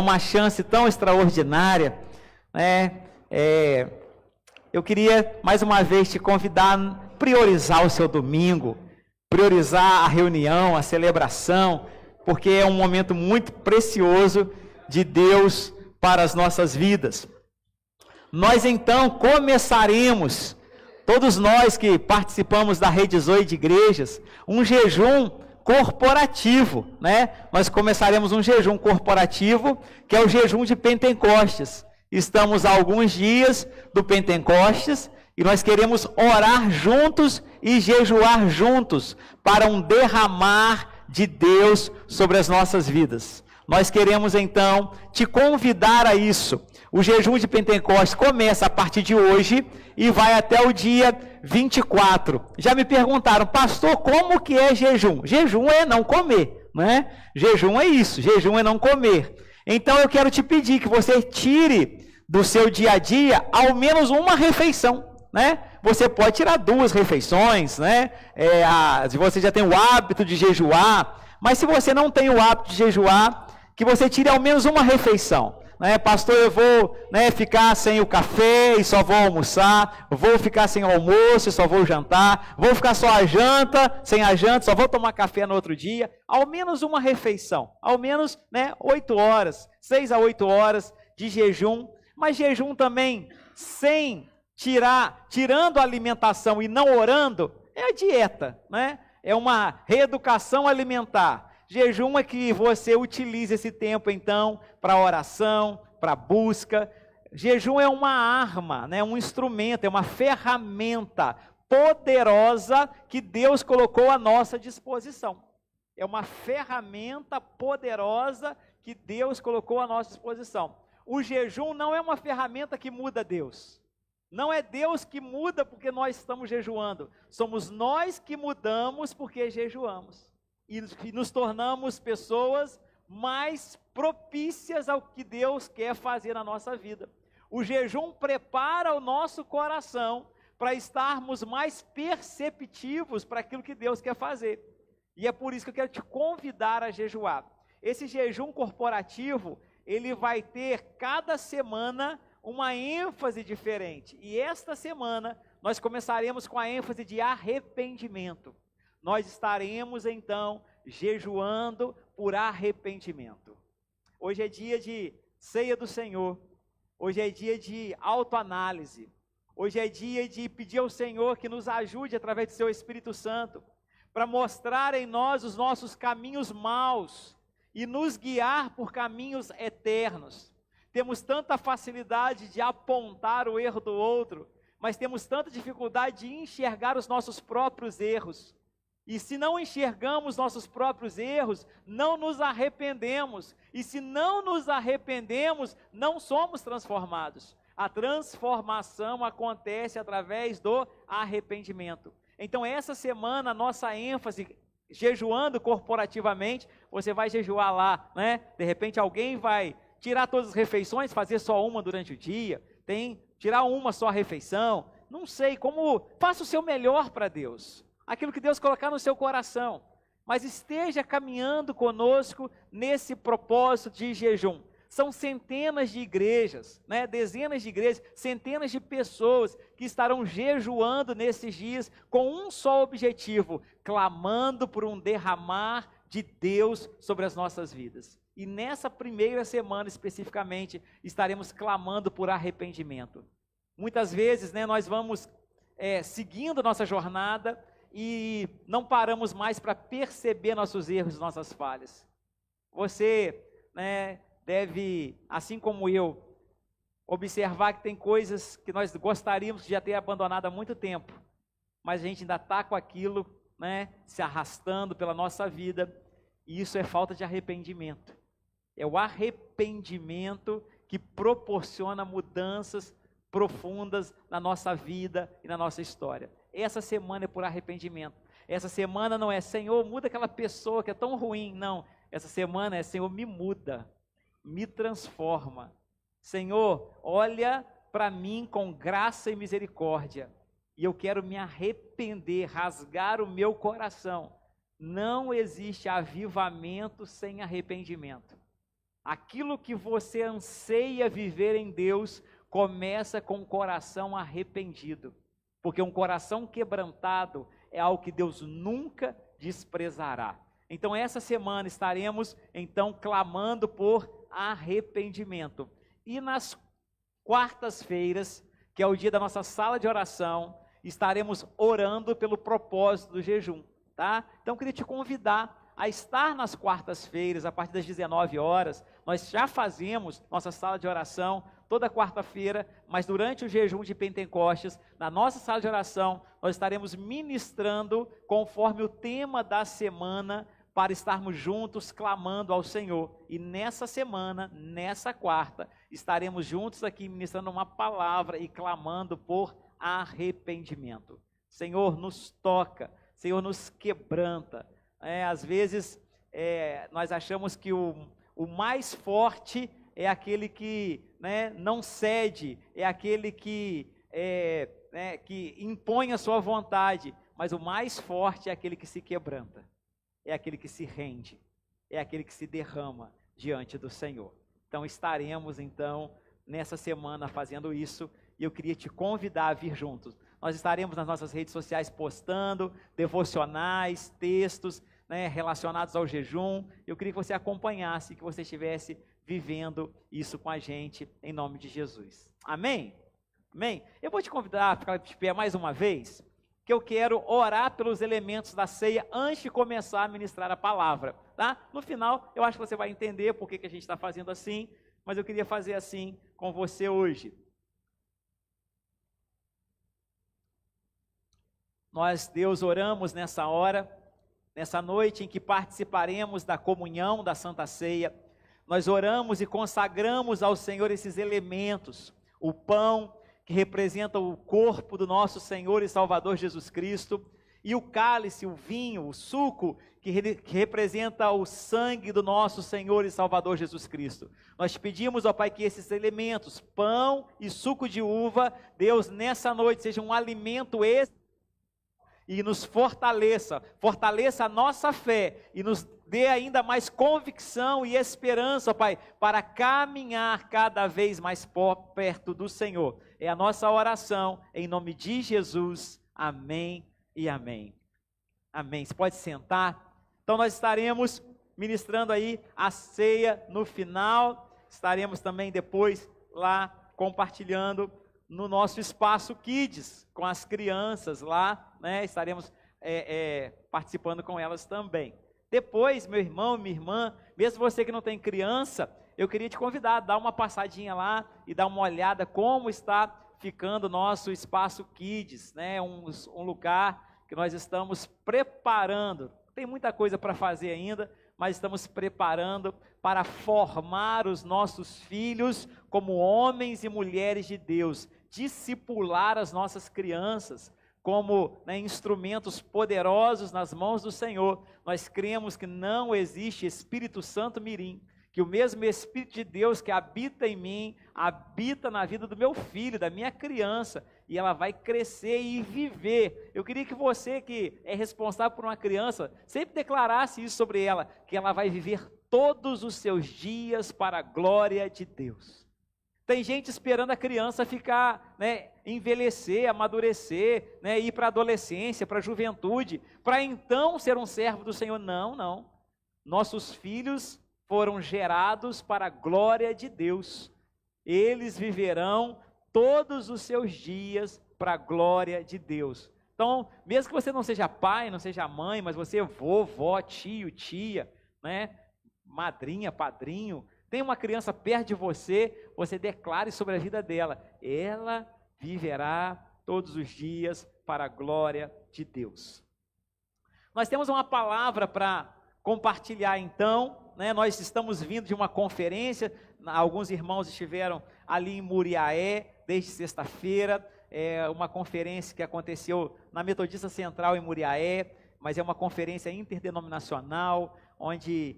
Uma chance tão extraordinária, né? Eu queria mais uma vez te convidar a priorizar o seu domingo, priorizar a reunião, a celebração, porque é um momento muito precioso de Deus para as nossas vidas. Nós então começaremos, todos nós que participamos da Rede Zoe de Igrejas, um jejum corporativo, né? Nós começaremos um jejum corporativo, que é o jejum de Pentecostes. Estamos há alguns dias do Pentecostes e nós queremos orar juntos e jejuar juntos para um derramar de Deus sobre as nossas vidas. Nós queremos então te convidar a isso. O jejum de Pentecostes começa a partir de hoje e vai até o dia 24. Já me perguntaram, pastor, como que é jejum? Jejum é não comer, né? Jejum é isso, jejum é não comer. Então eu quero te pedir que você tire do seu dia a dia ao menos uma refeição, né? Você pode tirar 2 refeições, né? Se você já tem o hábito de jejuar, mas se você não tem o hábito de jejuar, que você tire ao menos uma refeição. Pastor, eu vou ficar sem o café e só vou almoçar, vou ficar sem o almoço e só vou jantar, vou ficar só a janta, sem a janta, só vou tomar café no outro dia. Ao menos uma refeição, ao menos 8 horas, 6 a 8 horas de jejum, mas jejum também tirando a alimentação e não orando, é a dieta, né? É uma reeducação alimentar. Jejum é que você utiliza esse tempo, então, para oração, para busca. Jejum é uma arma, né? Um instrumento, é uma ferramenta poderosa que Deus colocou à nossa disposição. É uma ferramenta poderosa que Deus colocou à nossa disposição. O jejum não é uma ferramenta que muda Deus. Não é Deus que muda porque nós estamos jejuando. Somos nós que mudamos porque jejuamos. E nos tornamos pessoas mais propícias ao que Deus quer fazer na nossa vida. O jejum prepara o nosso coração para estarmos mais perceptivos para aquilo que Deus quer fazer. E é por isso que eu quero te convidar a jejuar. Esse jejum corporativo, ele vai ter cada semana uma ênfase diferente. E esta semana nós começaremos com a ênfase de arrependimento. Nós estaremos então jejuando por arrependimento. Hoje é dia de ceia do Senhor. Hoje é dia de autoanálise. Hoje é dia de pedir ao Senhor que nos ajude através do seu Espírito Santo para mostrar em nós os nossos caminhos maus e nos guiar por caminhos eternos. Temos tanta facilidade de apontar o erro do outro, mas temos tanta dificuldade de enxergar os nossos próprios erros. E se não enxergamos nossos próprios erros, não nos arrependemos. E se não nos arrependemos, não somos transformados. A transformação acontece através do arrependimento. Então essa semana, nossa ênfase, jejuando corporativamente, você vai jejuar lá, né? De repente alguém vai tirar todas as refeições, fazer só uma durante o dia, tirar uma só refeição, não sei, faça o seu melhor para Deus. Aquilo que Deus colocar no seu coração, mas esteja caminhando conosco nesse propósito de jejum. São centenas de igrejas, né? Dezenas de igrejas, centenas de pessoas que estarão jejuando nesses dias com um só objetivo, clamando por um derramar de Deus sobre as nossas vidas. E nessa primeira semana especificamente, estaremos clamando por arrependimento. Muitas vezes, né, nós vamos seguindo nossa jornada, e não paramos mais para perceber nossos erros, nossas falhas. Você, né, deve, assim como eu, observar que tem coisas que nós gostaríamos de já ter abandonado há muito tempo, mas a gente ainda está com aquilo, né, se arrastando pela nossa vida, e isso é falta de arrependimento. É o arrependimento que proporciona mudanças profundas na nossa vida e na nossa história. Essa semana é por arrependimento. Essa semana não é, Senhor, muda aquela pessoa que é tão ruim. Não, essa semana é, Senhor, me muda, me transforma. Senhor, olha para mim com graça e misericórdia. E eu quero me arrepender, rasgar o meu coração. Não existe avivamento sem arrependimento. Aquilo que você anseia viver em Deus, começa com o coração arrependido. Porque um coração quebrantado é algo que Deus nunca desprezará. Então essa semana estaremos então clamando por arrependimento. E nas quartas-feiras, que é o dia da nossa sala de oração, estaremos orando pelo propósito do jejum, tá? Então eu queria te convidar a estar nas quartas-feiras, a partir das 19 horas, nós já fazemos nossa sala de oração toda quarta-feira, mas durante o jejum de Pentecostes, na nossa sala de oração, nós estaremos ministrando conforme o tema da semana, para estarmos juntos clamando ao Senhor. E nessa semana, nessa quarta, estaremos juntos aqui ministrando uma palavra e clamando por arrependimento. Senhor, nos toca, Senhor, nos quebranta. Às vezes, nós achamos que o mais forte é aquele que não cede, é aquele que impõe a sua vontade, mas o mais forte é aquele que se quebranta, é aquele que se rende, é aquele que se derrama diante do Senhor. Então estaremos nessa semana fazendo isso, e eu queria te convidar a vir juntos. Nós estaremos nas nossas redes sociais postando devocionais, textos relacionados ao jejum. Eu queria que você acompanhasse, que você estivesse vivendo isso com a gente, em nome de Jesus. Amém? Amém? Eu vou te convidar a ficar de pé mais uma vez, que eu quero orar pelos elementos da ceia antes de começar a ministrar a palavra, tá? No final, eu acho que você vai entender por que a gente está fazendo assim, mas eu queria fazer assim com você hoje. Nós, Deus, oramos nessa hora, nessa noite em que participaremos da comunhão da Santa Ceia. Nós oramos e consagramos ao Senhor esses elementos, o pão, que representa o corpo do nosso Senhor e Salvador Jesus Cristo, e o cálice, o vinho, o suco, que representa o sangue do nosso Senhor e Salvador Jesus Cristo. Nós pedimos, ó Pai, que esses elementos, pão e suco de uva, Deus, nessa noite, seja um alimento e nos fortaleça a nossa fé, e nos dê ainda mais convicção e esperança, ó Pai, para caminhar cada vez mais perto do Senhor. É a nossa oração, em nome de Jesus, amém e amém. Amém. Você pode sentar. Então nós estaremos ministrando aí a ceia no final, estaremos também depois lá compartilhando no nosso espaço Kids, com as crianças lá, estaremos participando com elas também. Depois, meu irmão, minha irmã, mesmo você que não tem criança, eu queria te convidar a dar uma passadinha lá e dar uma olhada como está ficando o nosso espaço Kids, um lugar que nós estamos preparando. Tem muita coisa para fazer ainda, mas estamos preparando para formar os nossos filhos como homens e mulheres de Deus, discipular as nossas crianças como instrumentos poderosos nas mãos do Senhor. Nós cremos que não existe Espírito Santo mirim, que o mesmo Espírito de Deus que habita em mim, habita na vida do meu filho, da minha criança, e ela vai crescer e viver. Eu queria que você, que é responsável por uma criança, sempre declarasse isso sobre ela, que ela vai viver todos os seus dias para a glória de Deus. Tem gente esperando a criança ficar, envelhecer, amadurecer, ir para a adolescência, para a juventude, para então ser um servo do Senhor. Não, não. Nossos filhos foram gerados para a glória de Deus. Eles viverão todos os seus dias para a glória de Deus. Então, mesmo que você não seja pai, não seja mãe, mas você é vovó, tio, tia, madrinha, padrinho, tem uma criança perto de você, você declare sobre a vida dela. Ela viverá todos os dias para a glória de Deus. Nós temos uma palavra para compartilhar então, nós estamos vindo de uma conferência, alguns irmãos estiveram ali em Muriaé, desde sexta-feira, uma conferência que aconteceu na Metodista Central em Muriaé, mas é uma conferência interdenominacional, onde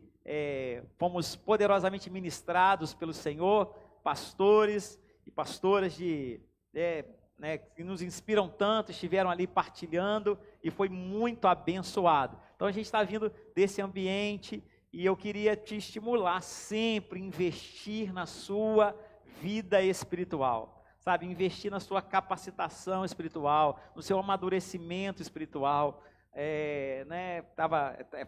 fomos poderosamente ministrados pelo Senhor, pastores e pastoras que nos inspiram tanto, estiveram ali partilhando e foi muito abençoado. Então a gente está vindo desse ambiente E eu queria te estimular sempre a investir na sua vida espiritual, sabe? Investir na sua capacitação espiritual, no seu amadurecimento espiritual.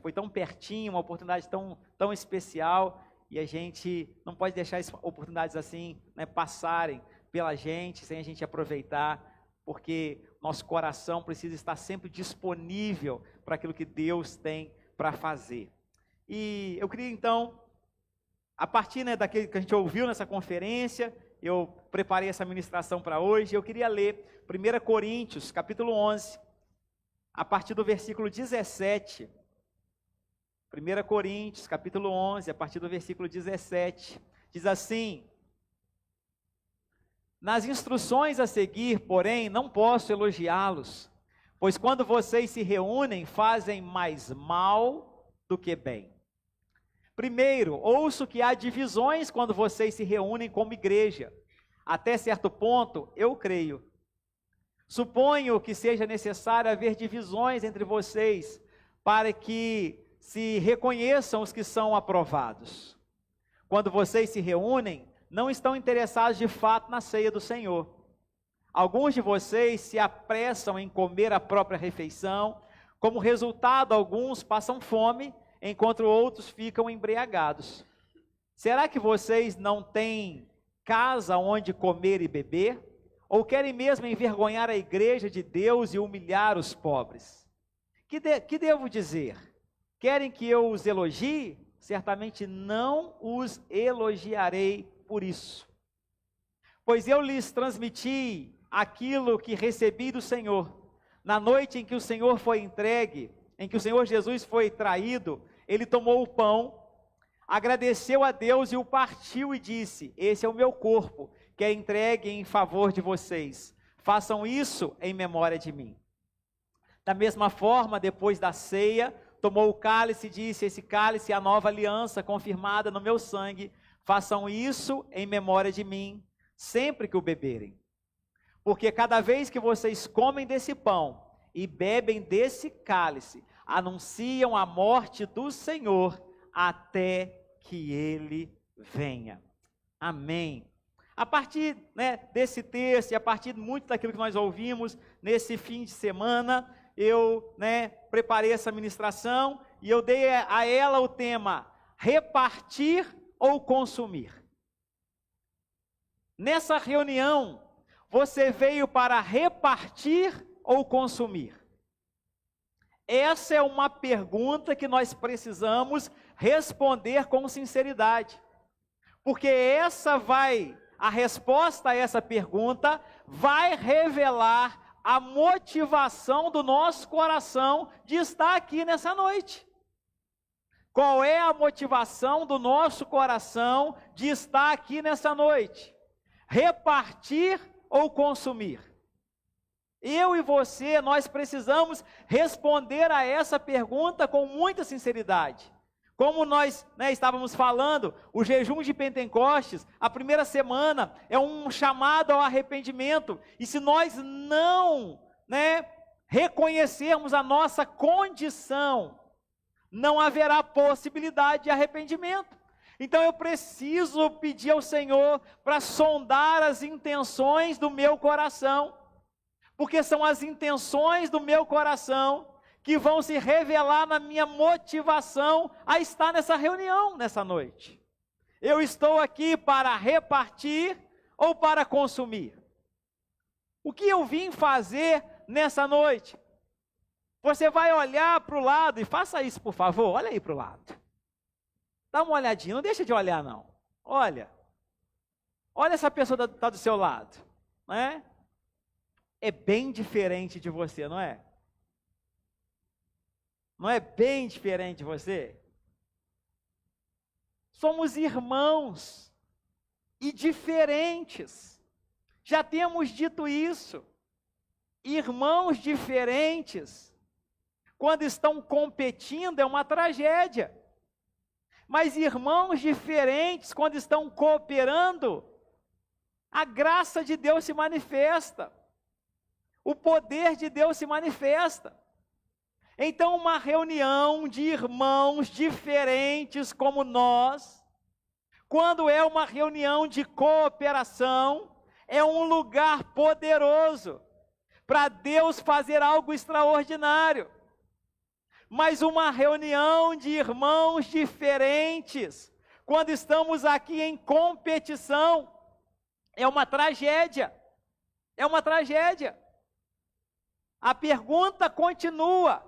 Foi tão pertinho, uma oportunidade tão especial, e a gente não pode deixar oportunidades assim, né, passarem pela gente, sem a gente aproveitar, porque nosso coração precisa estar sempre disponível para aquilo que Deus tem para fazer. E eu queria então, a partir, né, daquilo que a gente ouviu nessa conferência, eu preparei essa ministração para hoje, eu queria ler 1 Coríntios, capítulo 11, a partir do versículo 17. 1 Coríntios, capítulo 11, a partir do versículo 17, diz assim: nas instruções a seguir, porém, não posso elogiá-los, pois quando vocês se reúnem, fazem mais mal do que bem. Primeiro, ouço que há divisões quando vocês se reúnem como igreja. Até certo ponto, eu creio. Suponho que seja necessário haver divisões entre vocês, para que se reconheçam os que são aprovados. Quando vocês se reúnem, não estão interessados de fato na ceia do Senhor. Alguns de vocês se apressam em comer a própria refeição, como resultado, alguns passam fome, enquanto outros ficam embriagados. Será que vocês não têm casa onde comer e beber? Ou querem mesmo envergonhar a igreja de Deus e humilhar os pobres? Que devo dizer? Querem que eu os elogie? Certamente não os elogiarei por isso. Pois eu lhes transmiti aquilo que recebi do Senhor. Na noite em que o Senhor foi entregue, em que o Senhor Jesus foi traído, ele tomou o pão, agradeceu a Deus e o partiu e disse: esse é o meu corpo, que é entregue em favor de vocês. Façam isso em memória de mim. Da mesma forma, depois da ceia, tomou o cálice e disse: esse cálice é a nova aliança confirmada no meu sangue. Façam isso em memória de mim, sempre que o beberem. Porque cada vez que vocês comem desse pão e bebem desse cálice, anunciam a morte do Senhor até que Ele venha. Amém. A partir, né, desse texto e a partir de muito daquilo que nós ouvimos nesse fim de semana, eu, né, preparei essa ministração e eu dei a ela o tema: repartir ou consumir. Nessa reunião, você veio para repartir ou consumir? Essa é uma pergunta que nós precisamos responder com sinceridade, porque a resposta a essa pergunta vai revelar a motivação do nosso coração de estar aqui nessa noite. Qual é a motivação do nosso coração de estar aqui nessa noite? Repartir ou consumir? Eu e você, nós precisamos responder a essa pergunta com muita sinceridade. Como nós, né, estávamos falando, o jejum de Pentecostes, a primeira semana, é um chamado ao arrependimento. E se nós não, né, reconhecermos a nossa condição, não haverá possibilidade de arrependimento. Então eu preciso pedir ao Senhor para sondar as intenções do meu coração, porque são as intenções do meu coração que vão se revelar na minha motivação a estar nessa reunião, nessa noite. Eu estou aqui para repartir ou para consumir? O que eu vim fazer nessa noite? Você vai olhar para o lado, e faça isso por favor, olha aí para o lado. Dá uma olhadinha, não deixa de olhar não. Olha essa pessoa que está do seu lado, não é? É bem diferente de você, não é? Não é bem diferente de você? Somos irmãos e diferentes. Já temos dito isso. Irmãos diferentes, quando estão competindo, é uma tragédia. Mas irmãos diferentes, quando estão cooperando, a graça de Deus se manifesta. O poder de Deus se manifesta. Então, uma reunião de irmãos diferentes como nós, quando é uma reunião de cooperação, é um lugar poderoso para Deus fazer algo extraordinário. Mas uma reunião de irmãos diferentes, quando estamos aqui em competição, é uma tragédia. É uma tragédia. A pergunta continua: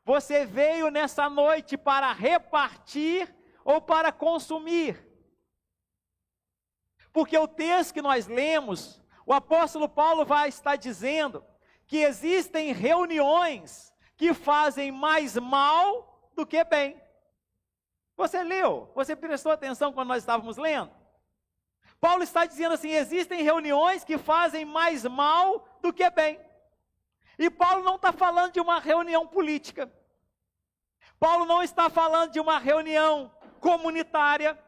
você veio nessa noite para repartir ou para consumir? Porque o texto que nós lemos, o apóstolo Paulo vai estar dizendo que existem reuniões que fazem mais mal do que bem. Você leu? Você prestou atenção quando nós estávamos lendo? Paulo está dizendo assim: existem reuniões que fazem mais mal do que bem. E Paulo não está falando de uma reunião política. Paulo não está falando de uma reunião comunitária.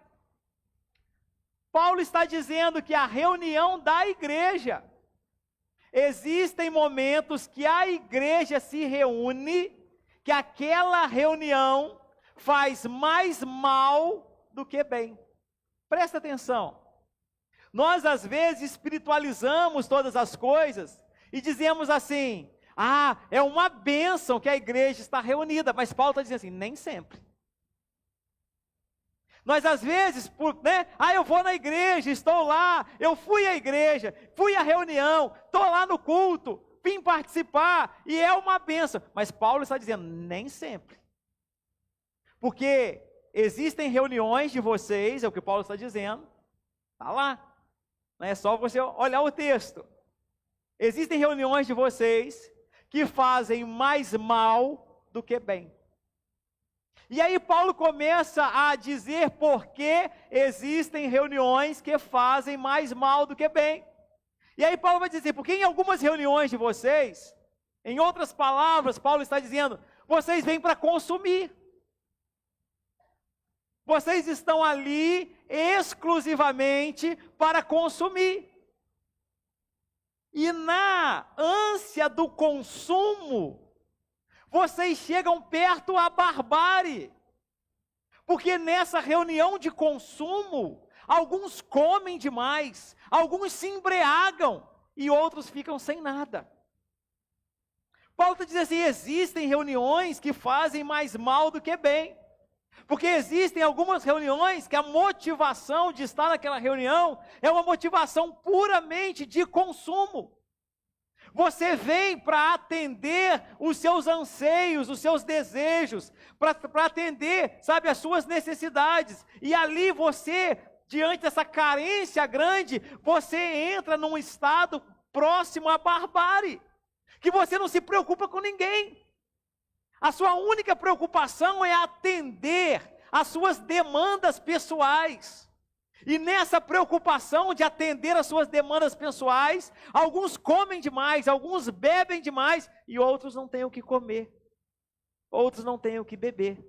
Paulo está dizendo que a reunião da igreja, existem momentos que a igreja se reúne, que aquela reunião faz mais mal do que bem. Presta atenção. Nós às vezes espiritualizamos todas as coisas e dizemos assim: é uma bênção que a igreja está reunida, mas Paulo está dizendo assim, nem sempre. Nós às vezes, eu vou na igreja, estou lá, eu fui à igreja, fui à reunião, estou lá no culto, vim participar, e é uma bênção. Mas Paulo está dizendo, nem sempre. Porque existem reuniões de vocês, é o que Paulo está dizendo, está lá. Não é só você olhar o texto. Existem reuniões de vocês que fazem mais mal do que bem. E aí Paulo começa a dizer por que existem reuniões que fazem mais mal do que bem. E aí Paulo vai dizer, porque em algumas reuniões de vocês, em outras palavras, Paulo está dizendo, vocês vêm para consumir. Vocês estão ali exclusivamente para consumir. E na ânsia do consumo, vocês chegam perto à barbárie. Porque nessa reunião de consumo, alguns comem demais, alguns se embriagam e outros ficam sem nada. Paulo está dizendo assim, existem reuniões que fazem mais mal do que bem. Porque existem algumas reuniões que a motivação de estar naquela reunião é uma motivação puramente de consumo. Você vem para atender os seus anseios, os seus desejos, para atender, as suas necessidades. E ali você, diante dessa carência grande, você entra num estado próximo à barbárie, que você não se preocupa com ninguém. A sua única preocupação é atender às suas demandas pessoais. E nessa preocupação de atender às suas demandas pessoais, alguns comem demais, alguns bebem demais, e outros não têm o que comer. Outros não têm o que beber.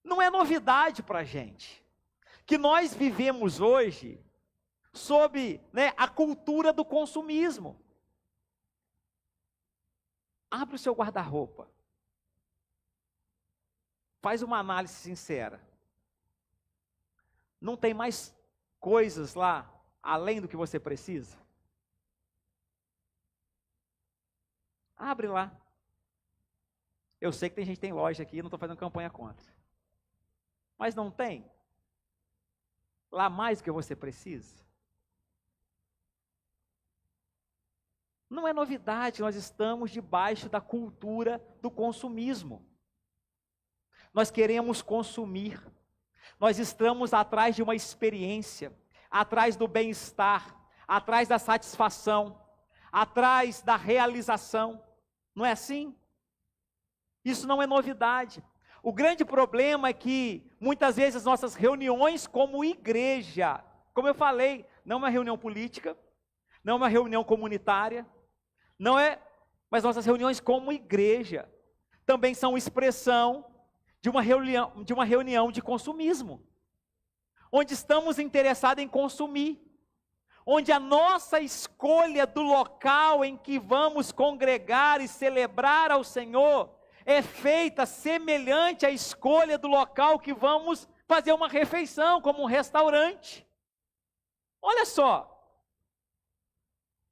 Não é novidade para a gente que nós vivemos hoje sob a cultura do consumismo. Abre o seu guarda-roupa. Faz uma análise sincera. Não tem mais coisas lá, além do que você precisa? Abre lá. Eu sei que tem gente que tem loja aqui, não estou fazendo campanha contra. Mas não tem? Lá mais do que você precisa? Não é novidade, nós estamos debaixo da cultura do consumismo. Nós queremos consumir. Nós estamos atrás de uma experiência, atrás do bem-estar, atrás da satisfação, atrás da realização. Não é assim? Isso não é novidade. O grande problema é que, muitas vezes, nossas reuniões como igreja, como eu falei, não é uma reunião política, não é uma reunião comunitária, mas nossas reuniões como igreja também são expressão de uma reunião de consumismo, onde estamos interessados em consumir, onde a nossa escolha do local em que vamos congregar e celebrar ao Senhor é feita semelhante à escolha do local que vamos fazer uma refeição, como um restaurante. Olha só,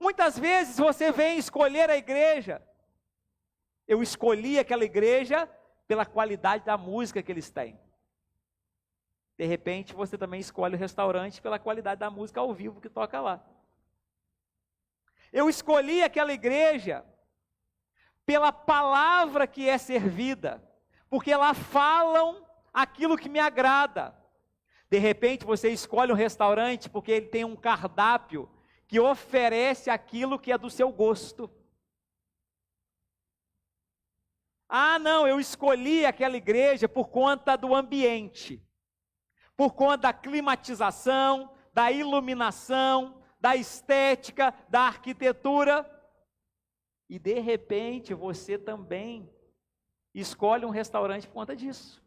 muitas vezes você vem escolher a igreja. Eu escolhi aquela igreja pela qualidade da música que eles têm. De repente, você também escolhe o restaurante pela qualidade da música ao vivo que toca lá. Eu escolhi aquela igreja pela palavra que é servida, porque lá falam aquilo que me agrada. De repente, você escolhe um restaurante porque ele tem um cardápio que oferece aquilo que é do seu gosto. Ah, não, eu escolhi aquela igreja por conta do ambiente, por conta da climatização, da iluminação, da estética, da arquitetura. E de repente você também escolhe um restaurante por conta disso,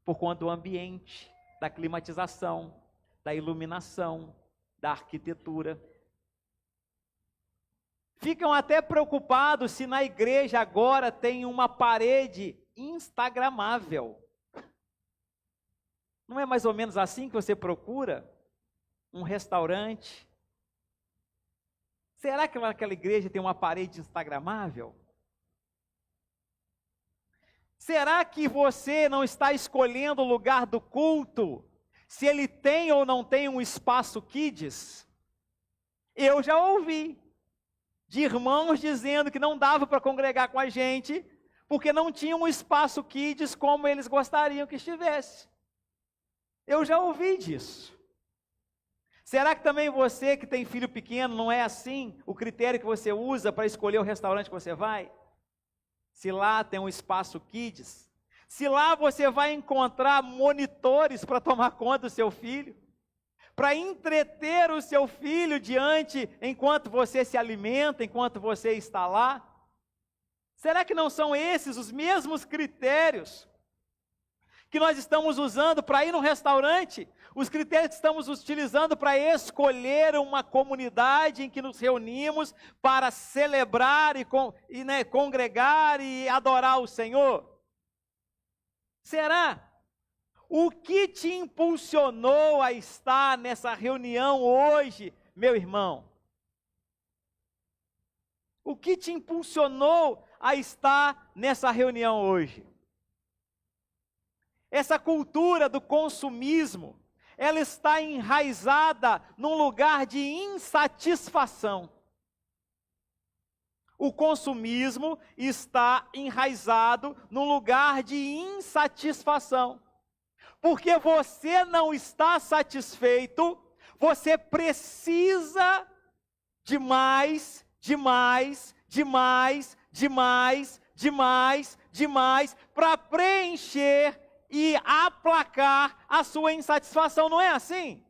por conta do ambiente, da climatização, da iluminação, da arquitetura. Ficam até preocupados se na igreja agora tem uma parede instagramável. Não é mais ou menos assim que você procura um restaurante? Será que naquela igreja tem uma parede instagramável? Será que você não está escolhendo o lugar do culto, se ele tem ou não tem um espaço kids? Eu já ouvi de irmãos dizendo que não dava para congregar com a gente, porque não tinha um espaço kids como eles gostariam que estivesse. Eu já ouvi disso. Será que também você que tem filho pequeno, não é assim o critério que você usa para escolher o restaurante que você vai? Se lá tem um espaço kids, se lá você vai encontrar monitores para tomar conta do seu filho, para entreter o seu filho enquanto você se alimenta, enquanto você está lá? Será que não são esses os mesmos critérios que nós estamos usando para ir num restaurante? Os critérios que estamos utilizando para escolher uma comunidade em que nos reunimos para celebrar e congregar e adorar o Senhor? Será? O que te impulsionou a estar nessa reunião hoje, meu irmão? O que te impulsionou a estar nessa reunião hoje? Essa cultura do consumismo, ela está enraizada num lugar de insatisfação. O consumismo está enraizado num lugar de insatisfação. Porque você não está satisfeito, você precisa de mais, de mais, de mais, de mais, de mais, de mais, para preencher e aplacar a sua insatisfação, não é assim?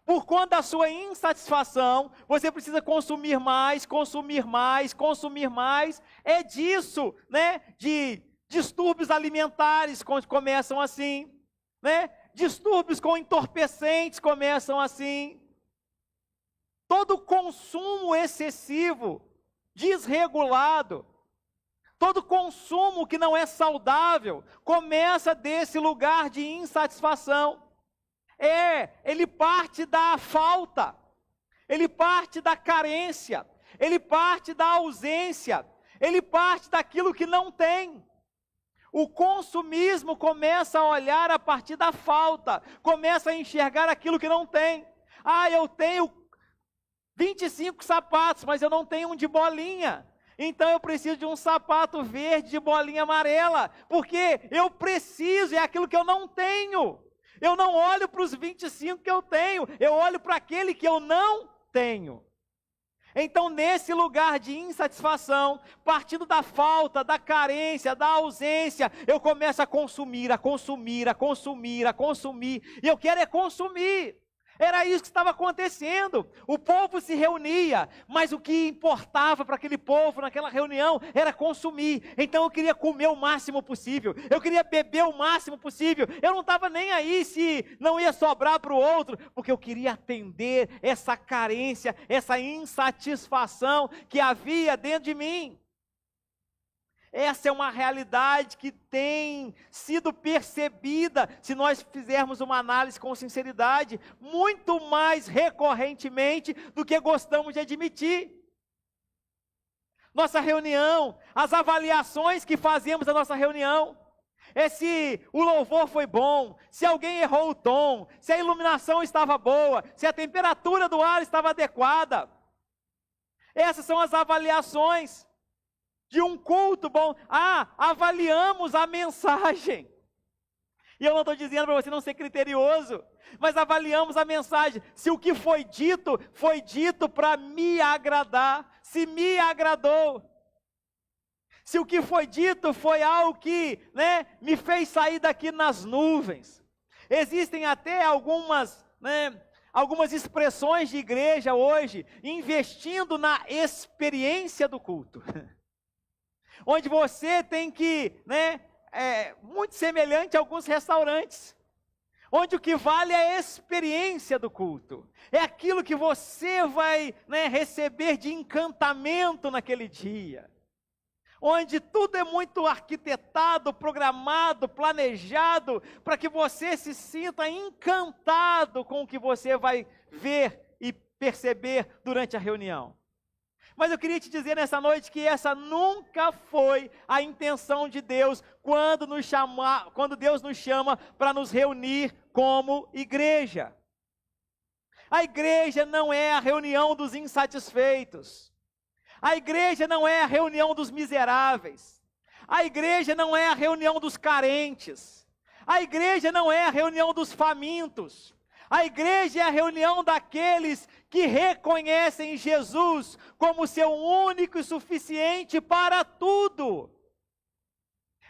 Por conta da sua insatisfação, você precisa consumir mais, consumir mais, consumir mais. É disso, de distúrbios alimentares começam assim, distúrbios com entorpecentes começam assim. Todo consumo excessivo, desregulado, todo consumo que não é saudável, começa desse lugar de insatisfação. Ele parte da falta, ele parte da carência, ele parte da ausência, ele parte daquilo que não tem. O consumismo começa a olhar a partir da falta, começa a enxergar aquilo que não tem. Eu tenho 25 sapatos, mas eu não tenho um de bolinha. Então eu preciso de um sapato verde de bolinha amarela, porque eu preciso, é aquilo que eu não tenho. Eu não olho para os 25 que eu tenho, eu olho para aquele que eu não tenho. Então, nesse lugar de insatisfação, partindo da falta, da carência, da ausência, eu começo a consumir, a consumir, a consumir, a consumir. E eu quero consumir. Era isso que estava acontecendo. O povo se reunia, mas o que importava para aquele povo naquela reunião era consumir. Então eu queria comer o máximo possível, eu queria beber o máximo possível. Eu não estava nem aí se não ia sobrar para o outro, porque eu queria atender essa carência, essa insatisfação que havia dentro de mim. Essa é uma realidade que tem sido percebida, se nós fizermos uma análise com sinceridade, muito mais recorrentemente do que gostamos de admitir. Nossa reunião, as avaliações que fazemos da nossa reunião, é se o louvor foi bom, se alguém errou o tom, se a iluminação estava boa, se a temperatura do ar estava adequada. Essas são as avaliações de um culto bom. Avaliamos a mensagem. E eu não estou dizendo para você não ser criterioso, mas avaliamos a mensagem. Se o que foi dito para me agradar, se me agradou. Se o que foi dito foi algo que, me fez sair daqui nas nuvens. Existem até algumas expressões de igreja hoje, investindo na experiência do culto. Onde você tem que, muito semelhante a alguns restaurantes, onde o que vale é a experiência do culto, é aquilo que você vai receber de encantamento naquele dia, onde tudo é muito arquitetado, programado, planejado, para que você se sinta encantado com o que você vai ver e perceber durante a reunião. Mas eu queria te dizer nessa noite que essa nunca foi a intenção de Deus quando Deus nos chama para nos reunir como igreja. A igreja não é a reunião dos insatisfeitos. A igreja não é a reunião dos miseráveis. A igreja não é a reunião dos carentes. A igreja não é a reunião dos famintos. A igreja é a reunião daqueles que reconhecem Jesus como seu único e suficiente para tudo.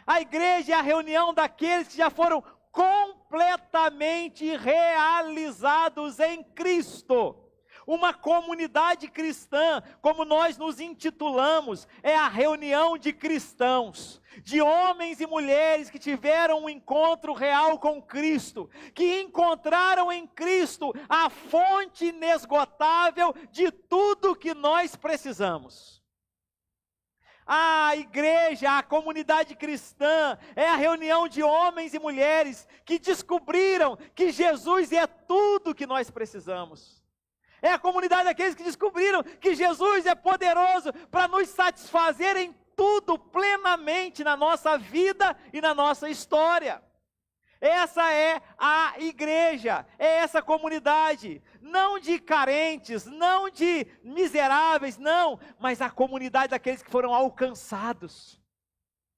A igreja é a reunião daqueles que já foram completamente realizados em Cristo. Uma comunidade cristã, como nós nos intitulamos, é a reunião de cristãos, de homens e mulheres que tiveram um encontro real com Cristo, que encontraram em Cristo a fonte inesgotável de tudo que nós precisamos. A igreja, a comunidade cristã, é a reunião de homens e mulheres que descobriram que Jesus é tudo que nós precisamos. É a comunidade daqueles que descobriram que Jesus é poderoso para nos satisfazer em tudo plenamente na nossa vida e na nossa história. Essa é a igreja, é essa comunidade, não de carentes, não de miseráveis, não, mas a comunidade daqueles que foram alcançados,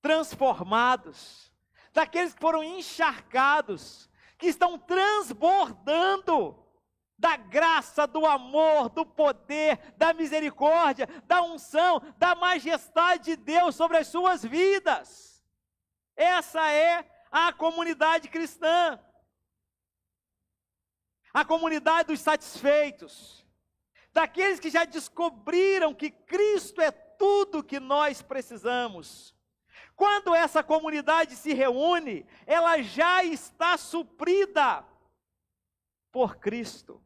transformados, daqueles que foram encharcados, que estão transbordando da graça, do amor, do poder, da misericórdia, da unção, da majestade de Deus sobre as suas vidas. Essa é a comunidade cristã. A comunidade dos satisfeitos, daqueles que já descobriram que Cristo é tudo que nós precisamos. Quando essa comunidade se reúne, ela já está suprida por Cristo.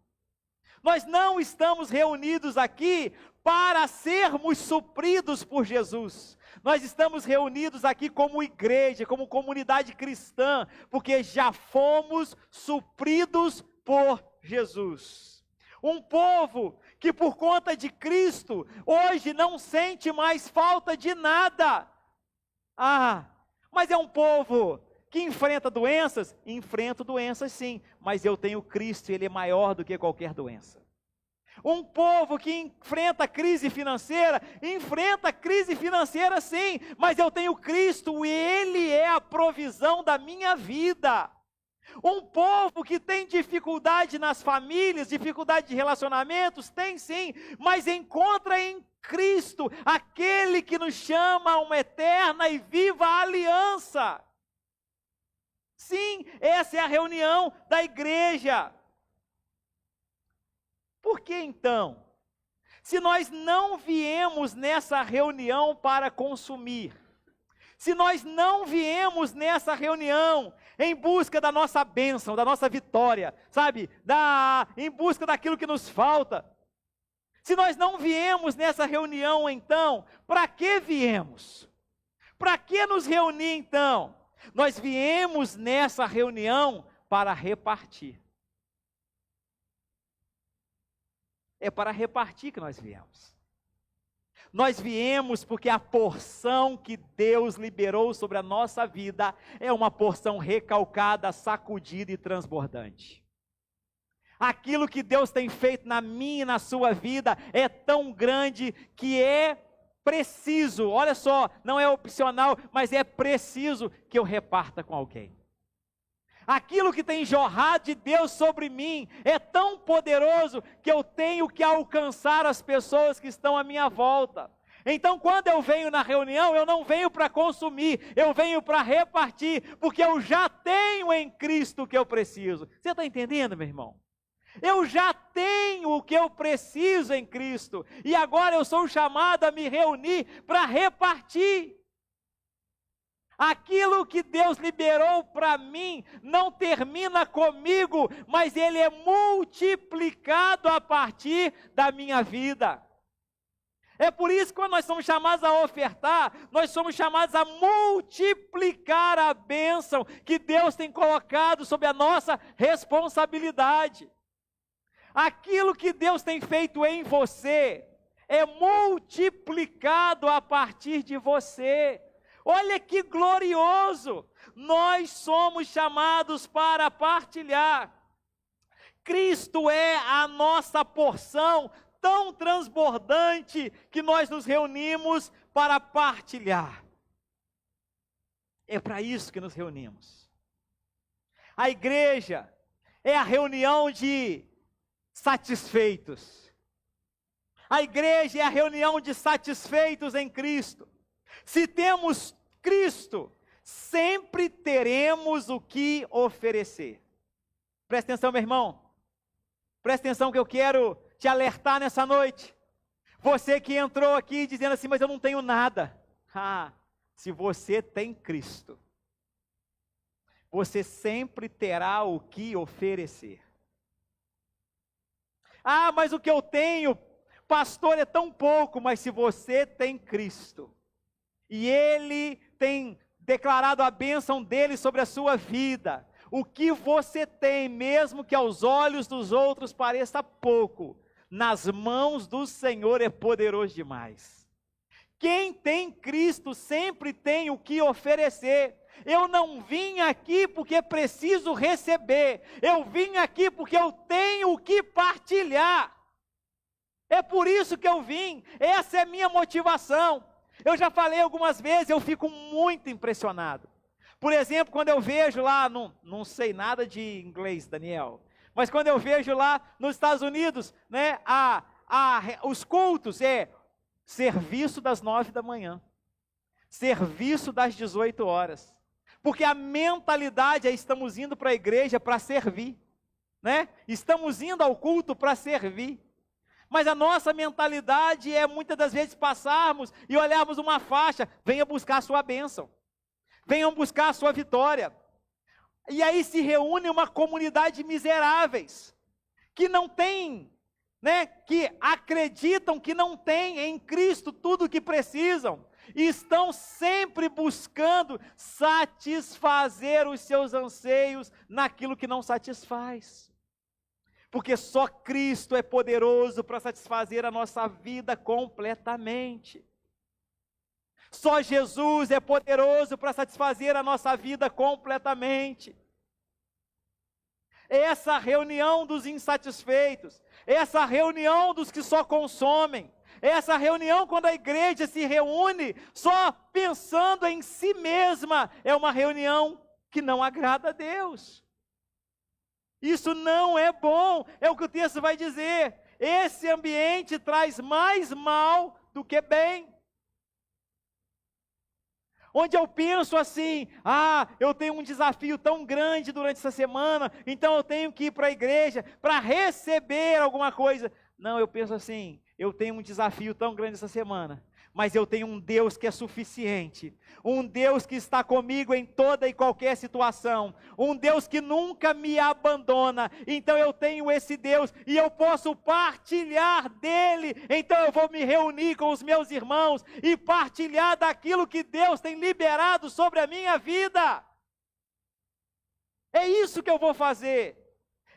Nós não estamos reunidos aqui para sermos supridos por Jesus. Nós estamos reunidos aqui como igreja, como comunidade cristã, porque já fomos supridos por Jesus. Um povo que por conta de Cristo, hoje não sente mais falta de nada. Mas é um povo que enfrenta doenças? Enfrento doenças sim, mas eu tenho Cristo e Ele é maior do que qualquer doença. Um povo que enfrenta crise financeira? Enfrenta crise financeira sim, mas eu tenho Cristo e Ele é a provisão da minha vida. Um povo que tem dificuldade nas famílias, dificuldade de relacionamentos? Tem sim, mas encontra em Cristo aquele que nos chama a uma eterna e viva aliança. Sim, essa é a reunião da igreja. por que então? Se nós não viemos nessa reunião para consumir, se nós não viemos nessa reunião em busca da nossa bênção, da nossa vitória, sabe? Em busca daquilo que nos falta, se nós não viemos nessa reunião então, para que viemos? Para que nos reunir então? Nós viemos nessa reunião para repartir. É para repartir que nós viemos. Nós viemos porque a porção que Deus liberou sobre a nossa vida é uma porção recalcada, sacudida e transbordante. Aquilo que Deus tem feito na minha e na sua vida é tão grande que é preciso, olha só, não é opcional, mas é preciso que eu reparta com alguém. Aquilo que tem jorrado de Deus sobre mim é tão poderoso que eu tenho que alcançar as pessoas que estão à minha volta. Então, quando eu venho na reunião, eu não venho para consumir, eu venho para repartir, porque eu já tenho em Cristo o que eu preciso. Você está entendendo, meu irmão? Eu já tenho o que eu preciso em Cristo, e agora eu sou chamado a me reunir para repartir. Aquilo que Deus liberou para mim não termina comigo, mas ele é multiplicado a partir da minha vida. É por isso que quando nós somos chamados a ofertar, nós somos chamados a multiplicar a bênção que Deus tem colocado sobre a nossa responsabilidade. Aquilo que Deus tem feito em você é multiplicado a partir de você. Olha que glorioso! Nós somos chamados para partilhar. Cristo é a nossa porção tão transbordante que nós nos reunimos para partilhar. É para isso que nos reunimos. A igreja é a reunião de satisfeitos. A igreja é a reunião de satisfeitos em Cristo. Se temos Cristo, sempre teremos o que oferecer. Presta atenção, meu irmão. Presta atenção que eu quero te alertar nessa noite. Você que entrou aqui dizendo assim, mas eu não tenho nada. Se você tem Cristo, você sempre terá o que oferecer. Mas o que eu tenho, pastor, é tão pouco. Mas se você tem Cristo, e Ele tem declarado a bênção dEle sobre a sua vida, o que você tem, mesmo que aos olhos dos outros pareça pouco, nas mãos do Senhor é poderoso demais. Quem tem Cristo sempre tem o que oferecer. Eu não vim aqui porque preciso receber, eu vim aqui porque eu tenho o que partilhar. É por isso que eu vim, essa é a minha motivação. Eu já falei algumas vezes, eu fico muito impressionado. Por exemplo, quando eu vejo lá, não sei nada de inglês, Daniel, mas quando eu vejo lá nos Estados Unidos, né, os cultos serviço das 9 da manhã, serviço das 18 horas, porque a mentalidade é estamos indo para a igreja para servir, né? Estamos indo ao culto para servir. Mas a nossa mentalidade é muitas das vezes passarmos e olharmos uma faixa, venha buscar a sua bênção, venham buscar a sua vitória. E aí se reúne uma comunidade de miseráveis, que não tem, né, que acreditam que não tem em Cristo tudo o que precisam, e estão sempre buscando satisfazer os seus anseios naquilo que não satisfaz. Porque só Cristo é poderoso para satisfazer a nossa vida completamente. Só Jesus é poderoso para satisfazer a nossa vida completamente. Essa reunião dos insatisfeitos, essa reunião dos que só consomem, essa reunião quando a igreja se reúne só pensando em si mesma, é uma reunião que não agrada a Deus. Isso não é bom, é o que o texto vai dizer. Esse ambiente traz mais mal do que bem. Onde eu penso assim, eu tenho um desafio tão grande durante essa semana, então eu tenho que ir para a igreja para receber alguma coisa. Não, eu penso assim, eu tenho um desafio tão grande essa semana, mas eu tenho um Deus que é suficiente, um Deus que está comigo em toda e qualquer situação, um Deus que nunca me abandona. Então eu tenho esse Deus e eu posso partilhar dele. Então eu vou me reunir com os meus irmãos e partilhar daquilo que Deus tem liberado sobre a minha vida. É isso que eu vou fazer.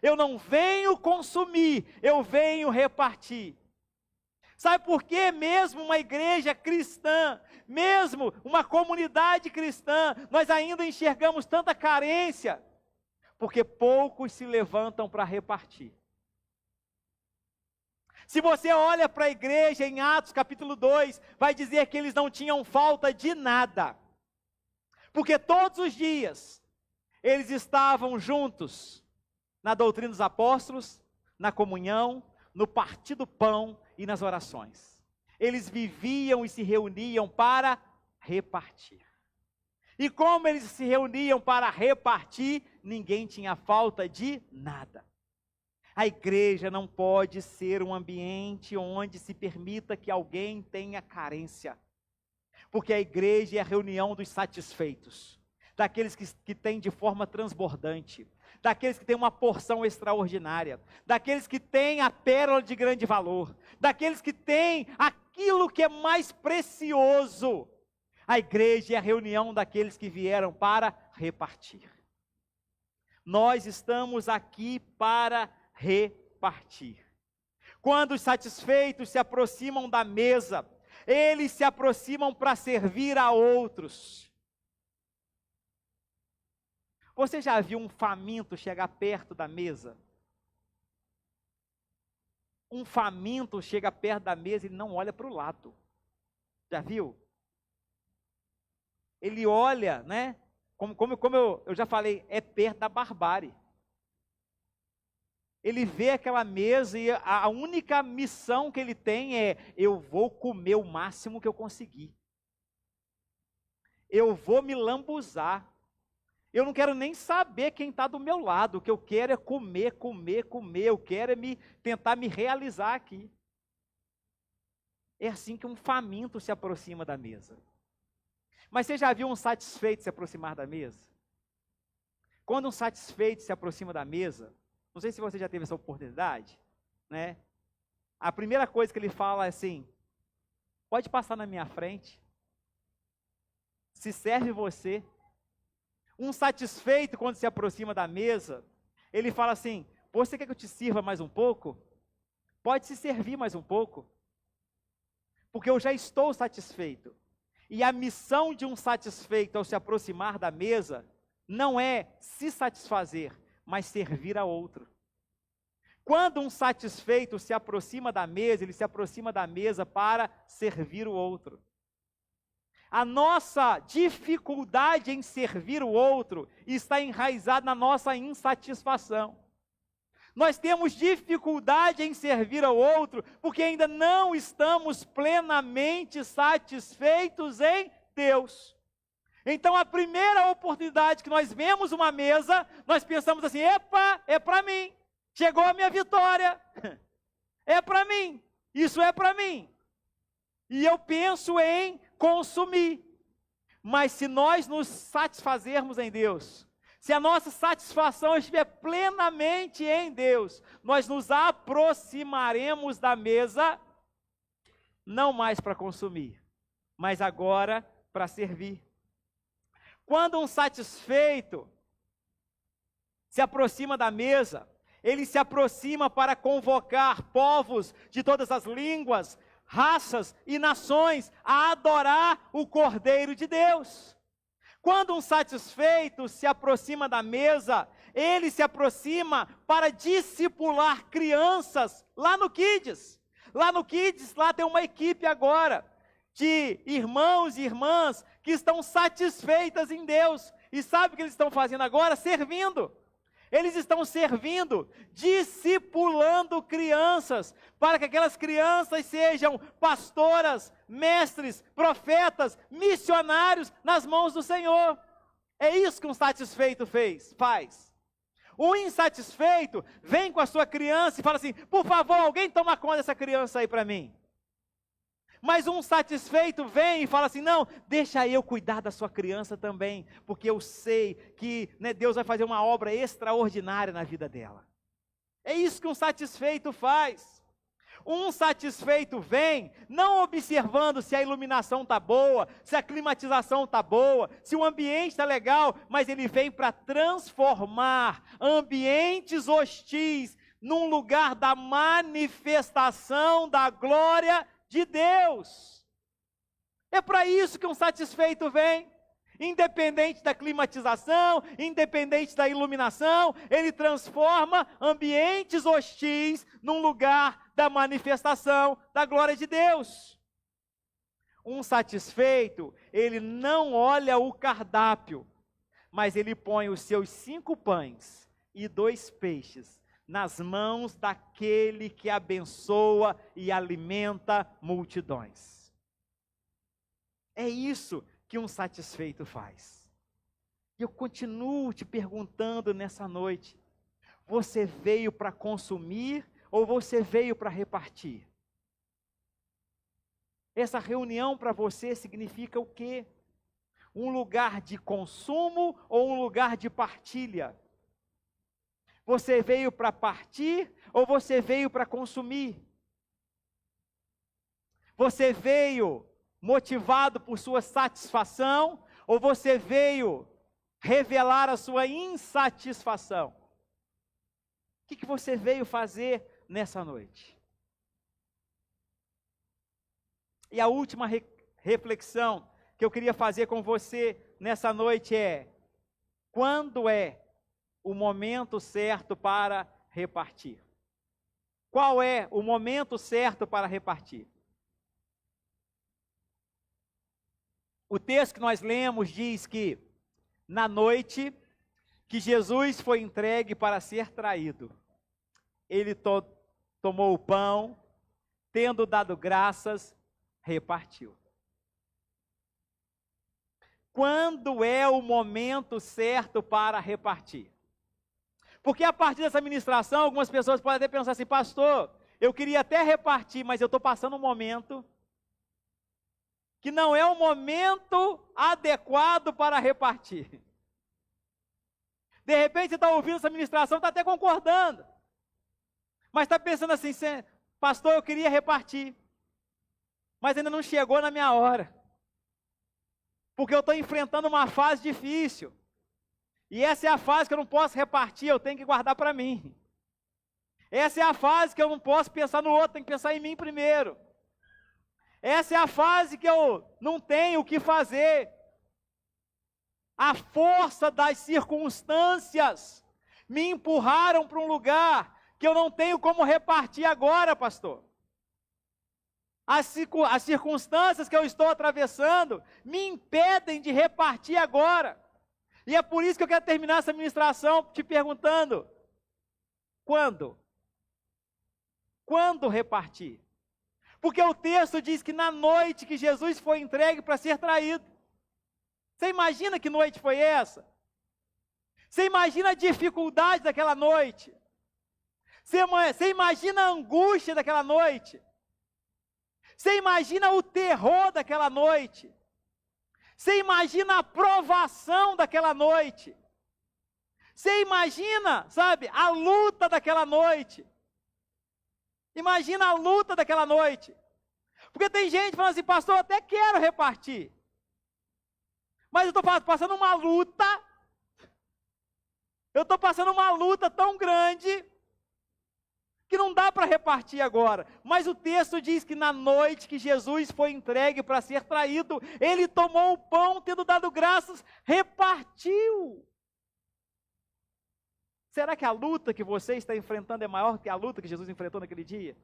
Eu não venho consumir, eu venho repartir. Sabe por que mesmo uma igreja cristã, mesmo uma comunidade cristã, nós ainda enxergamos tanta carência? Porque poucos se levantam para repartir. Se você olha para a igreja em Atos capítulo 2, vai dizer que eles não tinham falta de nada. Porque todos os dias, eles estavam juntos, na doutrina dos apóstolos, na comunhão, no partir do pão e nas orações. Eles viviam e se reuniam para repartir. E como eles se reuniam para repartir, ninguém tinha falta de nada. A igreja não pode ser um ambiente onde se permita que alguém tenha carência. Porque a igreja é a reunião dos satisfeitos, daqueles que têm de forma transbordante, daqueles que têm uma porção extraordinária, daqueles que têm a pérola de grande valor, daqueles que têm aquilo que é mais precioso. A igreja é a reunião daqueles que vieram para repartir. Nós estamos aqui para repartir. Quando os satisfeitos se aproximam da mesa, eles se aproximam para servir a outros. Você já viu um faminto chegar perto da mesa? Um faminto chega perto da mesa e não olha para o lado. Já viu? Ele olha, né? Como eu já falei, é perto da barbárie. Ele vê aquela mesa e a única missão que ele tem é: eu vou comer o máximo que eu conseguir. Eu vou me lambuzar. Eu não quero nem saber quem está do meu lado. O que eu quero é comer, comer, comer. Eu quero é tentar me realizar aqui. É assim que um faminto se aproxima da mesa. Mas você já viu um satisfeito se aproximar da mesa? Quando um satisfeito se aproxima da mesa, não sei se você já teve essa oportunidade, né? A primeira coisa que ele fala é assim: pode passar na minha frente. Se serve você. Um satisfeito, quando se aproxima da mesa, ele fala assim: você quer que eu te sirva mais um pouco? Pode se servir mais um pouco. Porque eu já estou satisfeito. E a missão de um satisfeito ao se aproximar da mesa não é se satisfazer, mas servir a outro. Quando um satisfeito se aproxima da mesa, ele se aproxima da mesa para servir o outro. A nossa dificuldade em servir o outro está enraizada na nossa insatisfação. Nós temos dificuldade em servir ao outro porque ainda não estamos plenamente satisfeitos em Deus. Então a primeira oportunidade que nós vemos uma mesa, nós pensamos assim: epa, é para mim, chegou a minha vitória, é para mim, isso é para mim. E eu penso em consumir. Mas se nós nos satisfazermos em Deus, se a nossa satisfação estiver plenamente em Deus, nós nos aproximaremos da mesa, não mais para consumir, mas agora para servir. Quando um satisfeito se aproxima da mesa, ele se aproxima para convocar povos de todas as línguas, raças e nações a adorar o Cordeiro de Deus. Quando um satisfeito se aproxima da mesa, ele se aproxima para discipular crianças lá no Kids. Lá no Kids, lá tem uma equipe agora de irmãos e irmãs que estão satisfeitas em Deus. E sabe o que eles estão fazendo agora? Servindo. Eles estão servindo, discipulando crianças, para que aquelas crianças sejam pastoras, mestres, profetas, missionários nas mãos do Senhor. É isso que um satisfeito faz. O insatisfeito vem com a sua criança e fala assim: por favor, alguém toma conta dessa criança aí para mim. Mas um satisfeito vem e fala assim: não, deixa eu cuidar da sua criança também, porque eu sei que, né, Deus vai fazer uma obra extraordinária na vida dela. É isso que um satisfeito faz. Um satisfeito vem, não observando se a iluminação está boa, se a climatização está boa, se o ambiente está legal, mas ele vem para transformar ambientes hostis num lugar da manifestação da glória de Deus. É para isso que um satisfeito vem. Independente da climatização, independente da iluminação, ele transforma ambientes hostis num lugar da manifestação da glória de Deus. Um satisfeito, ele não olha o cardápio, mas ele põe os seus 5 pães e 2 peixes nas mãos daquele que abençoa e alimenta multidões. É isso que um satisfeito faz. E eu continuo te perguntando nessa noite: você veio para consumir ou você veio para repartir? Essa reunião para você significa o quê? Um lugar de consumo ou um lugar de partilha? Você veio para partir ou você veio para consumir? Você veio motivado por sua satisfação, ou você veio revelar a sua insatisfação? O que você veio fazer nessa noite? E a última reflexão que eu queria fazer com você nessa noite é: quando é o momento certo para repartir? Qual é o momento certo para repartir? O texto que nós lemos diz que, na noite que Jesus foi entregue para ser traído, ele tomou o pão, tendo dado graças, repartiu. Quando é o momento certo para repartir? Porque a partir dessa ministração, algumas pessoas podem até pensar assim: pastor, eu queria até repartir, mas eu estou passando um momento que não é o momento adequado para repartir. De repente você está ouvindo essa ministração, está até concordando, mas está pensando assim: pastor, eu queria repartir, mas ainda não chegou na minha hora, porque eu estou enfrentando uma fase difícil, e essa é a fase que eu não posso repartir, eu tenho que guardar para mim. Essa é a fase que eu não posso pensar no outro, tenho que pensar em mim primeiro. Essa é a fase que eu não tenho o que fazer. A força das circunstâncias me empurraram para um lugar que eu não tenho como repartir agora, pastor. As circunstâncias que eu estou atravessando me impedem de repartir agora. E é por isso que eu quero terminar essa ministração te perguntando: quando? Quando repartir? Porque o texto diz que na noite que Jesus foi entregue para ser traído. Você imagina que noite foi essa? Você imagina a dificuldade daquela noite? Você imagina a angústia daquela noite? Você imagina o terror daquela noite? Você imagina a provação daquela noite? Você imagina, sabe, a luta daquela noite? Imagina a luta daquela noite. Porque tem gente falando assim: pastor, eu até quero repartir, mas eu estou passando uma luta. Eu estou passando uma luta tão grande que não dá para repartir agora. Mas o texto diz que na noite que Jesus foi entregue para ser traído, ele tomou o pão, tendo dado graças, repartiu. Será que a luta que você está enfrentando é maior que a luta que Jesus enfrentou naquele dia?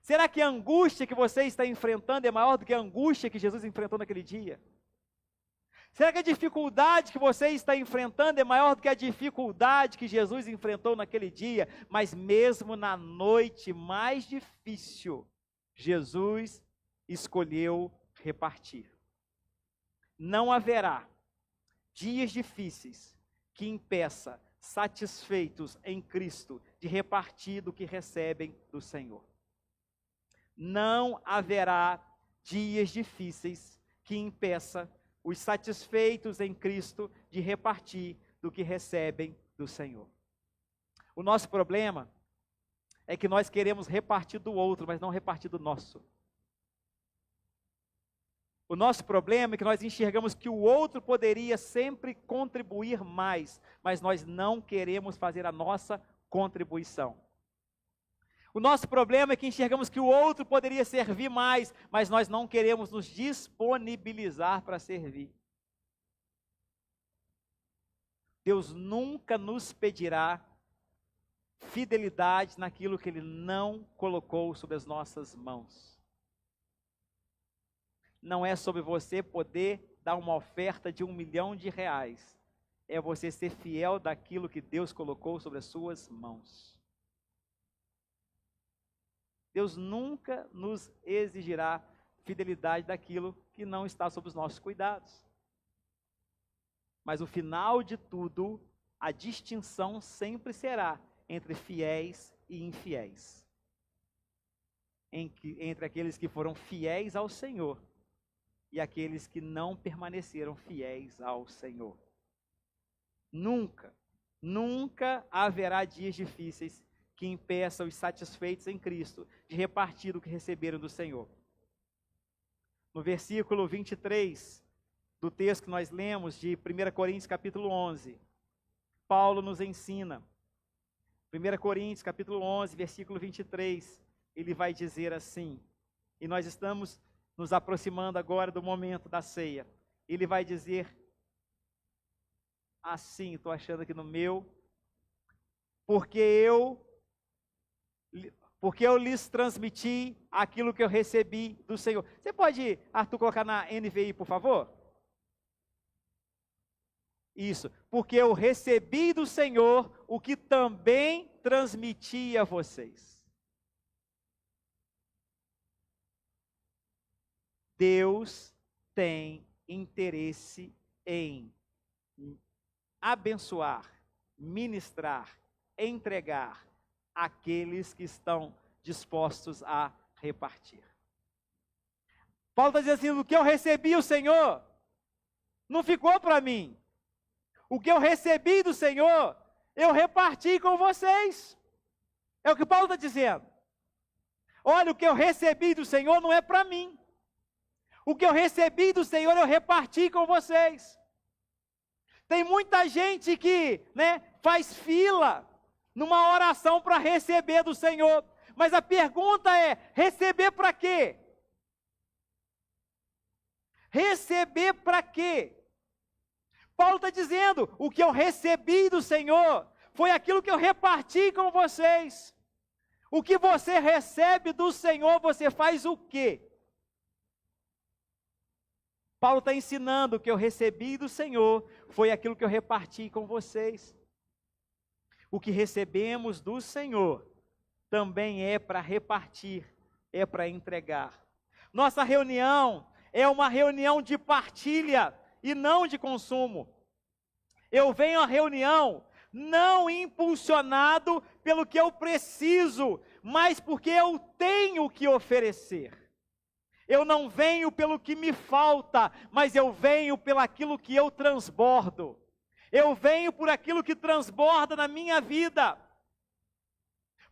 Será que a angústia que você está enfrentando é maior do que a angústia que Jesus enfrentou naquele dia? Será que a dificuldade que você está enfrentando é maior do que a dificuldade que Jesus enfrentou naquele dia? Mas mesmo na noite mais difícil, Jesus escolheu repartir. Não haverá dias difíceis que impeça satisfeitos em Cristo de repartir do que recebem do Senhor. Não haverá dias difíceis que impeça os satisfeitos em Cristo de repartir do que recebem do Senhor. O nosso problema é que nós queremos repartir do outro, mas não repartir do nosso. O nosso problema é que nós enxergamos que o outro poderia sempre contribuir mais, mas nós não queremos fazer a nossa contribuição. O nosso problema é que enxergamos que o outro poderia servir mais, mas nós não queremos nos disponibilizar para servir. Deus nunca nos pedirá fidelidade naquilo que Ele não colocou sobre as nossas mãos. Não é sobre você poder dar uma oferta de R$1 milhão, é você ser fiel daquilo que Deus colocou sobre as suas mãos. Deus nunca nos exigirá fidelidade daquilo que não está sob os nossos cuidados. Mas o final de tudo, a distinção sempre será entre fiéis e infiéis. Entre aqueles que foram fiéis ao Senhor e aqueles que não permaneceram fiéis ao Senhor. Nunca, nunca haverá dias difíceis que impeçam os satisfeitos em Cristo de repartir o que receberam do Senhor. No versículo 23 do texto que nós lemos de 1 Coríntios capítulo 11, Paulo nos ensina, 1 Coríntios capítulo 11, versículo 23, ele vai dizer assim, e nós estamos nos aproximando agora do momento da ceia, ele vai dizer assim, estou achando aqui no meu, porque eu lhes transmiti aquilo que eu recebi do Senhor. Você pode, Arthur, colocar na NVI, por favor? Isso, porque eu recebi do Senhor o que também transmiti a vocês. Deus tem interesse em abençoar, ministrar, entregar aqueles que estão dispostos a repartir. Paulo está dizendo assim, o que eu recebi do Senhor, não ficou para mim. O que eu recebi do Senhor, eu reparti com vocês. É o que Paulo está dizendo. Olha, o que eu recebi do Senhor não é para mim. O que eu recebi do Senhor, eu reparti com vocês. Tem muita gente que, faz fila numa oração para receber do Senhor. Mas a pergunta é, receber para quê? Receber para quê? Paulo está dizendo, o que eu recebi do Senhor foi aquilo que eu reparti com vocês. O que você recebe do Senhor, você faz o quê? Paulo está ensinando, o que eu recebi do Senhor foi aquilo que eu reparti com vocês. O que recebemos do Senhor também é para repartir, é para entregar. Nossa reunião é uma reunião de partilha e não de consumo. Eu venho à reunião não impulsionado pelo que eu preciso, mas porque eu tenho que oferecer. Eu não venho pelo que me falta, mas eu venho pelo aquilo que eu transbordo. Eu venho por aquilo que transborda na minha vida.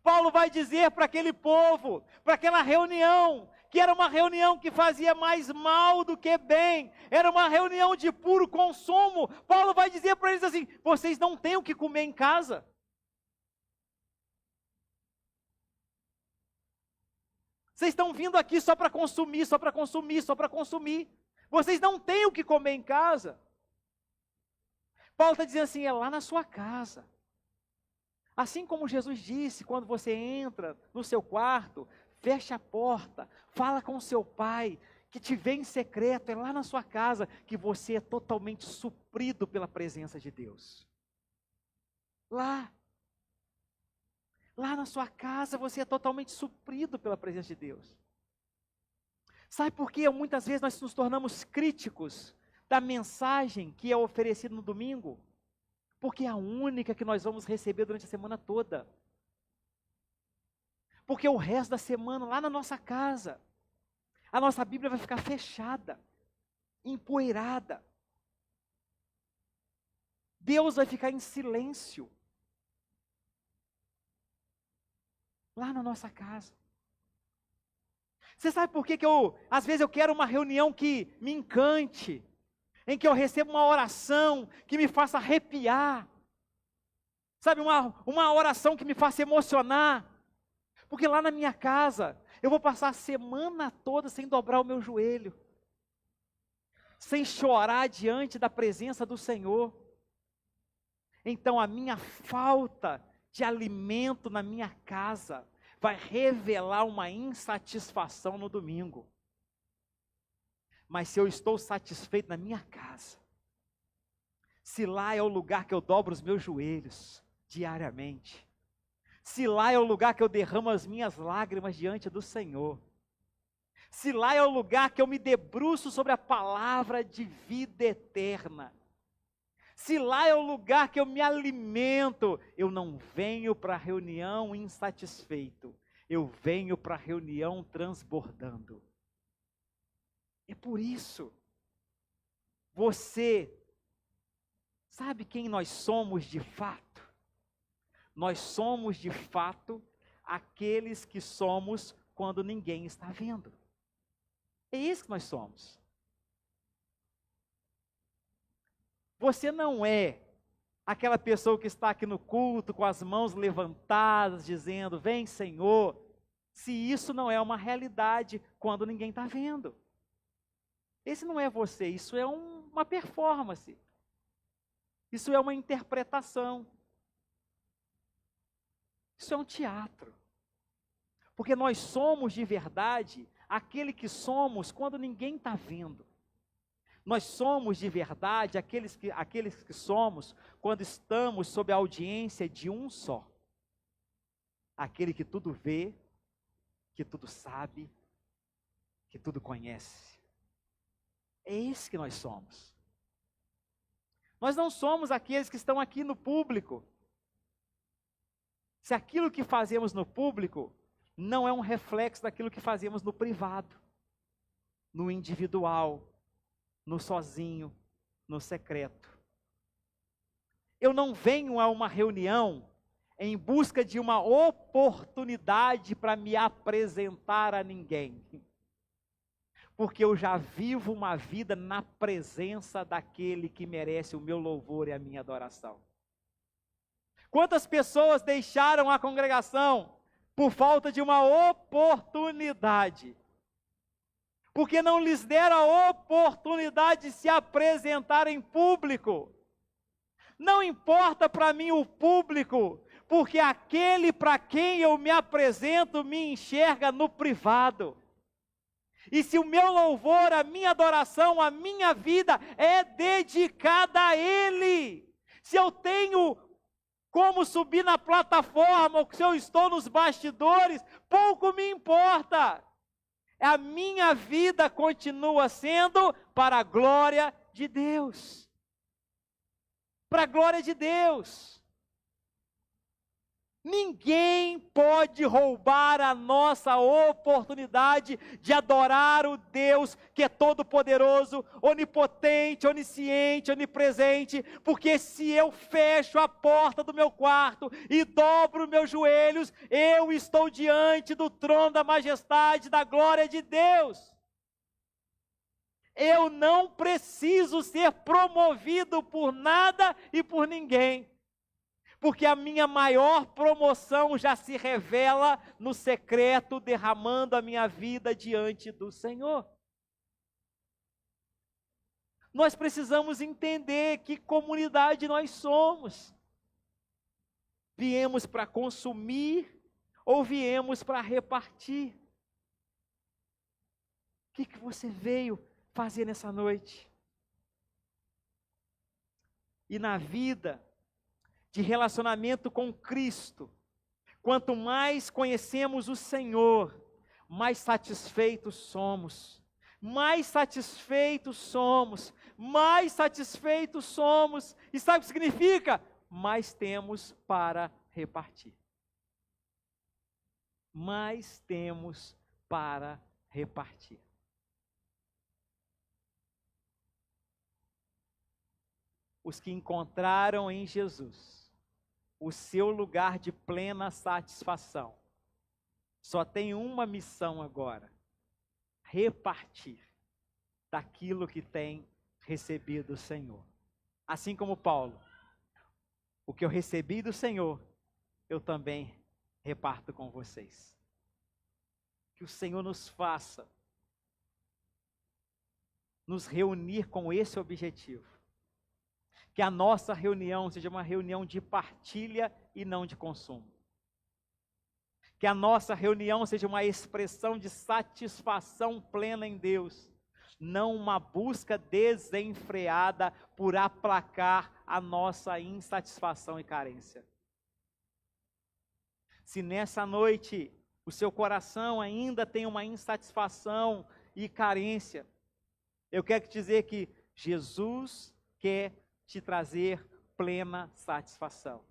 Paulo vai dizer para aquele povo, para aquela reunião, que era uma reunião que fazia mais mal do que bem, era uma reunião de puro consumo. Paulo vai dizer para eles assim, vocês não têm o que comer em casa. Vocês estão vindo aqui só para consumir, só para consumir, só para consumir. Vocês não têm o que comer em casa. Paulo está dizendo assim, é lá na sua casa. Assim como Jesus disse, quando você entra no seu quarto, fecha a porta, fala com o seu pai, que te vê em secreto, é lá na sua casa que você é totalmente suprido pela presença de Deus. Lá na sua casa você é totalmente suprido pela presença de Deus. Sabe por que muitas vezes nós nos tornamos críticos da mensagem que é oferecida no domingo? Porque é a única que nós vamos receber durante a semana toda. Porque o resto da semana, lá na nossa casa, a nossa Bíblia vai ficar fechada, empoeirada. Deus vai ficar em silêncio. Lá na nossa casa. Você sabe por que às vezes eu quero uma reunião que me encante, em que eu recebo uma oração que me faça arrepiar, sabe, uma oração que me faça emocionar, porque lá na minha casa, eu vou passar a semana toda sem dobrar o meu joelho, sem chorar diante da presença do Senhor. Então a minha falta de alimento na minha casa vai revelar uma insatisfação no domingo. Mas se eu estou satisfeito na minha casa, se lá é o lugar que eu dobro os meus joelhos diariamente, se lá é o lugar que eu derramo as minhas lágrimas diante do Senhor, se lá é o lugar que eu me debruço sobre a palavra de vida eterna, se lá é o lugar que eu me alimento, eu não venho para a reunião insatisfeito, eu venho para a reunião transbordando. É por isso, você sabe quem nós somos de fato? Nós somos de fato aqueles que somos quando ninguém está vendo. É isso que nós somos. Você não é aquela pessoa que está aqui no culto com as mãos levantadas, dizendo, vem Senhor, se isso não é uma realidade quando ninguém está vendo. Esse não é você, isso é uma performance. Isso é uma interpretação. Isso é um teatro. Porque nós somos de verdade aquele que somos quando ninguém está vendo. Nós somos de verdade aqueles que somos quando estamos sob a audiência de um só. Aquele que tudo vê, que tudo sabe, que tudo conhece. É esse que nós somos. Nós não somos aqueles que estão aqui no público. Se aquilo que fazemos no público não é um reflexo daquilo que fazemos no privado, no individual, no sozinho, no secreto. Eu não venho a uma reunião em busca de uma oportunidade para me apresentar a ninguém. Porque eu já vivo uma vida na presença daquele que merece o meu louvor e a minha adoração. Quantas pessoas deixaram a congregação por falta de uma oportunidade? Porque não lhes deram a oportunidade de se apresentar em público. Não importa para mim o público, porque aquele para quem eu me apresento me enxerga no privado. E se o meu louvor, a minha adoração, a minha vida é dedicada a Ele, se eu tenho como subir na plataforma, ou se eu estou nos bastidores, pouco me importa. A minha vida continua sendo para a glória de Deus. Para a glória de Deus. Ninguém pode roubar a nossa oportunidade de adorar o Deus que é todo-poderoso, onipotente, onisciente, onipresente, porque se eu fecho a porta do meu quarto e dobro meus joelhos, eu estou diante do trono da majestade, da glória de Deus. Eu não preciso ser promovido por nada e por ninguém. Porque a minha maior promoção já se revela no secreto, derramando a minha vida diante do Senhor. Nós precisamos entender que comunidade nós somos. Viemos para consumir ou viemos para repartir? O que você veio fazer nessa noite? E na vida de relacionamento com Cristo, quanto mais conhecemos o Senhor, mais satisfeitos somos, mais satisfeitos somos, mais satisfeitos somos, E sabe o que significa? Mais temos para repartir. Mais temos para repartir. Os que encontraram em Jesus o seu lugar de plena satisfação, só tem uma missão agora: repartir daquilo que tem recebido do Senhor. Assim como Paulo, o que eu recebi do Senhor, eu também reparto com vocês. Que o Senhor nos faça nos reunir com esse objetivo. Que a nossa reunião seja uma reunião de partilha e não de consumo. Que a nossa reunião seja uma expressão de satisfação plena em Deus, não uma busca desenfreada por aplacar a nossa insatisfação e carência. Se nessa noite o seu coração ainda tem uma insatisfação e carência, eu quero te dizer que Jesus quer te trazer plena satisfação.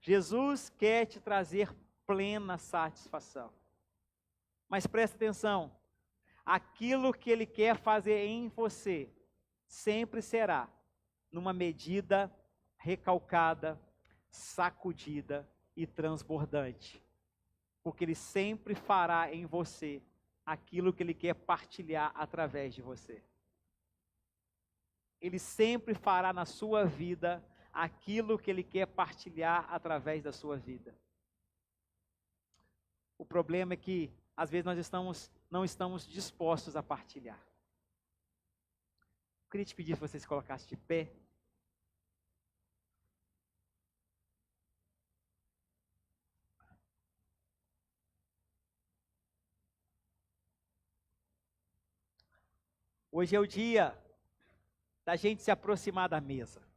Jesus quer te trazer plena satisfação. Mas presta atenção, aquilo que Ele quer fazer em você sempre será numa medida recalcada, sacudida e transbordante. Porque Ele sempre fará em você aquilo que Ele quer partilhar através de você. Ele sempre fará na sua vida aquilo que Ele quer partilhar através da sua vida. O problema é que, às vezes, nós não estamos dispostos a partilhar. Eu queria te pedir que você se colocasse de pé. Hoje é o dia da gente se aproximar da mesa.